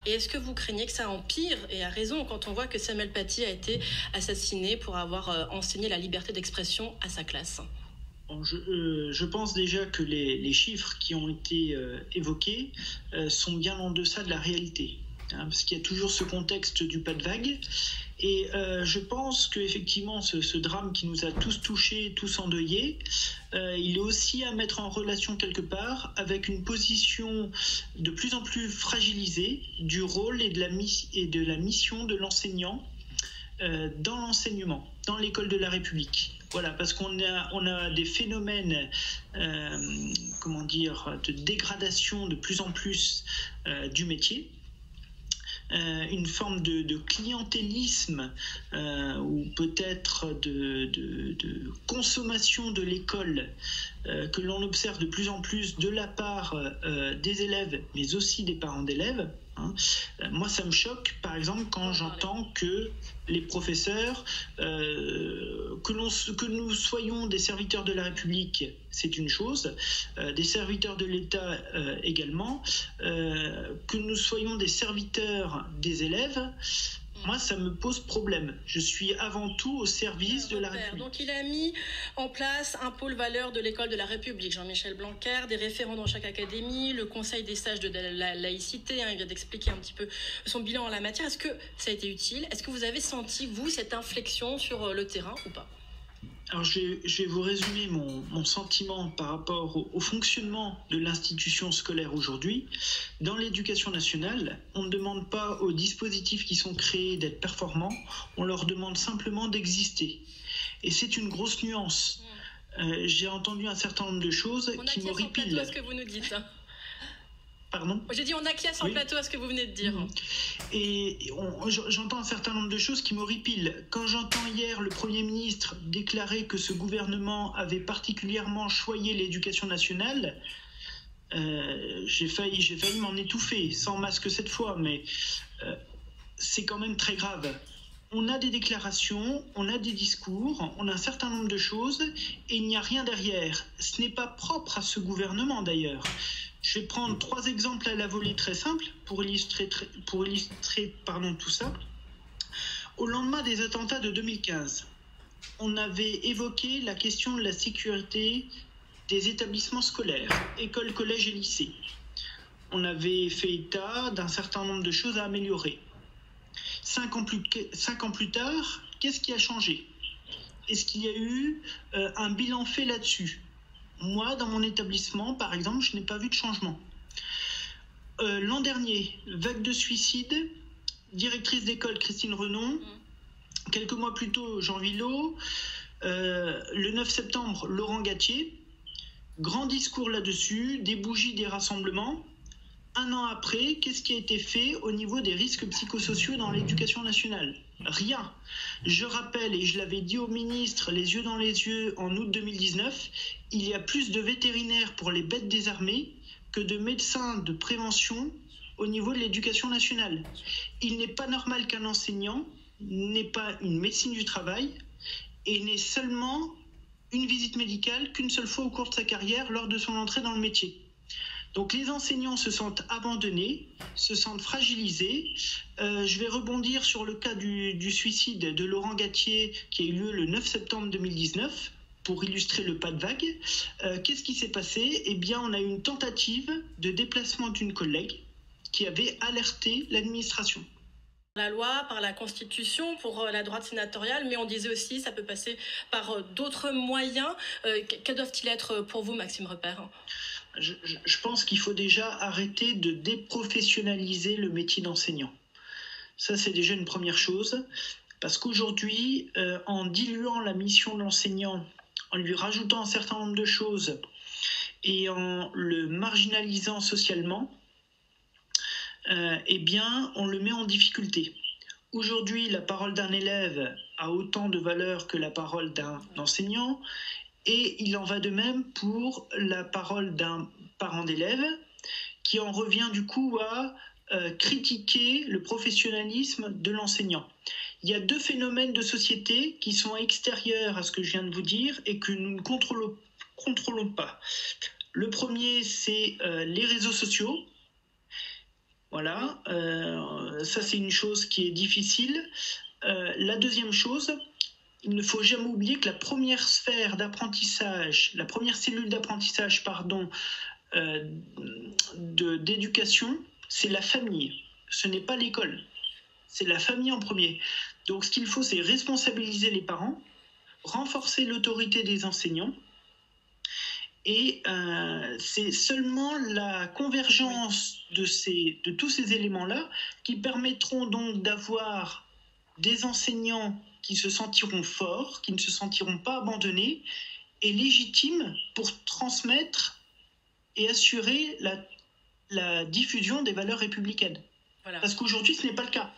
Et est-ce que vous craignez que ça empire, et à raison, quand on voit que Samuel Paty a été assassiné pour avoir enseigné la liberté d'expression à sa classe? Je pense déjà que les chiffres qui ont été évoqués sont bien en deçà de la réalité. Parce qu'il y a toujours ce contexte du pas de vague. Et je pense qu'effectivement, ce drame qui nous a tous touchés, tous endeuillés, il est aussi à mettre en relation quelque part avec une position de plus en plus fragilisée du rôle et de la mission de l'enseignant dans l'enseignement, dans l'école de la République. Voilà, parce qu'on a des phénomènes de dégradation de plus en plus du métier. Une forme de clientélisme ou peut-être de consommation de l'école que l'on observe de plus en plus de la part des élèves, mais aussi des parents d'élèves. Moi, ça me choque, par exemple, quand j'entends que les professeurs, que nous soyons des serviteurs de la République, c'est une chose, des serviteurs de l'État également, que nous soyons des serviteurs des élèves, moi, ça me pose problème. Je suis avant tout au service de la République. Donc, il a mis en place un pôle valeur de l'école de la République, Jean-Michel Blanquer, des référents dans chaque académie, le conseil des sages de la laïcité. Il vient d'expliquer un petit peu son bilan en la matière. Est-ce que ça a été utile? Est-ce que vous avez senti, vous, cette inflexion sur le terrain ou pas? Alors, je vais vous résumer mon sentiment par rapport au fonctionnement de l'institution scolaire aujourd'hui. Dans l'éducation nationale, on ne demande pas aux dispositifs qui sont créés d'être performants, on leur demande simplement d'exister. Et c'est une grosse nuance. J'ai entendu un certain nombre de choses qui m'horripilent. On acquiesce en plateau à ce que vous nous dites. Pardon ? J'ai dit on acquiesce en plateau à ce que vous venez de dire. Et j'entends un certain nombre de choses qui m'horripilent. Quand j'entends hier le Premier ministre déclarer que ce gouvernement avait particulièrement choyé l'éducation nationale, j'ai failli m'en étouffer, sans masque cette fois, mais c'est quand même très grave. On a des déclarations, on a des discours, on a un certain nombre de choses, et il n'y a rien derrière. Ce n'est pas propre à ce gouvernement d'ailleurs. Je vais prendre 3 exemples à la volée très simples pour illustrer tout ça. Au lendemain des attentats de 2015, on avait évoqué la question de la sécurité des établissements scolaires, écoles, collèges et lycées. On avait fait état d'un certain nombre de choses à améliorer. 5 ans plus tard, qu'est-ce qui a changé? Est-ce qu'il y a eu un bilan fait là-dessus? Moi, dans mon établissement, par exemple, je n'ai pas vu de changement. L'an dernier, vague de suicides, directrice d'école Christine Renon, quelques mois plus tôt, Jean Villot, le 9 septembre, Laurent Gatier, grand discours là-dessus, des bougies, des rassemblements. 1 an après, qu'est-ce qui a été fait au niveau des risques psychosociaux dans l'éducation nationale? Rien. Je rappelle, et je l'avais dit au ministre, les yeux dans les yeux, en août 2019, il y a plus de vétérinaires pour les bêtes des armées que de médecins de prévention au niveau de l'éducation nationale. Il n'est pas normal qu'un enseignant n'ait pas une médecine du travail et n'ait seulement une visite médicale qu'une seule fois au cours de sa carrière lors de son entrée dans le métier. Donc les enseignants se sentent abandonnés, se sentent fragilisés. Je vais rebondir sur le cas du suicide de Laurent Gatier qui a eu lieu le 9 septembre 2019 pour illustrer le pas de vague. Qu'est-ce qui s'est passé? Eh bien, on a eu une tentative de déplacement d'une collègue qui avait alerté l'administration. La loi, par la Constitution, pour la droite sénatoriale, mais on disait aussi ça peut passer par d'autres moyens. Quels doivent-ils être pour vous, Maxime Repère? Je pense qu'il faut déjà arrêter de déprofessionnaliser le métier d'enseignant. Ça, c'est déjà une première chose, parce qu'aujourd'hui, en diluant la mission de l'enseignant, en lui rajoutant un certain nombre de choses et en le marginalisant socialement, eh bien, on le met en difficulté. Aujourd'hui, la parole d'un élève a autant de valeur que la parole d'un enseignant, et il en va de même pour la parole d'un parent d'élève, qui en revient du coup à critiquer le professionnalisme de l'enseignant. Il y a 2 phénomènes de société qui sont extérieurs à ce que je viens de vous dire et que nous ne contrôlons pas. Le premier, c'est les réseaux sociaux. Voilà, ça c'est une chose qui est difficile. La deuxième chose, il ne faut jamais oublier que la première sphère d'apprentissage, la première cellule d'apprentissage, d'éducation, c'est la famille. Ce n'est pas l'école, c'est la famille en premier. Donc ce qu'il faut, c'est responsabiliser les parents, renforcer l'autorité des enseignants, et c'est seulement la convergence de tous ces éléments-là qui permettront donc d'avoir des enseignants qui se sentiront forts, qui ne se sentiront pas abandonnés et légitimes pour transmettre et assurer la diffusion des valeurs républicaines. Voilà. Parce qu'aujourd'hui, ce n'est pas le cas.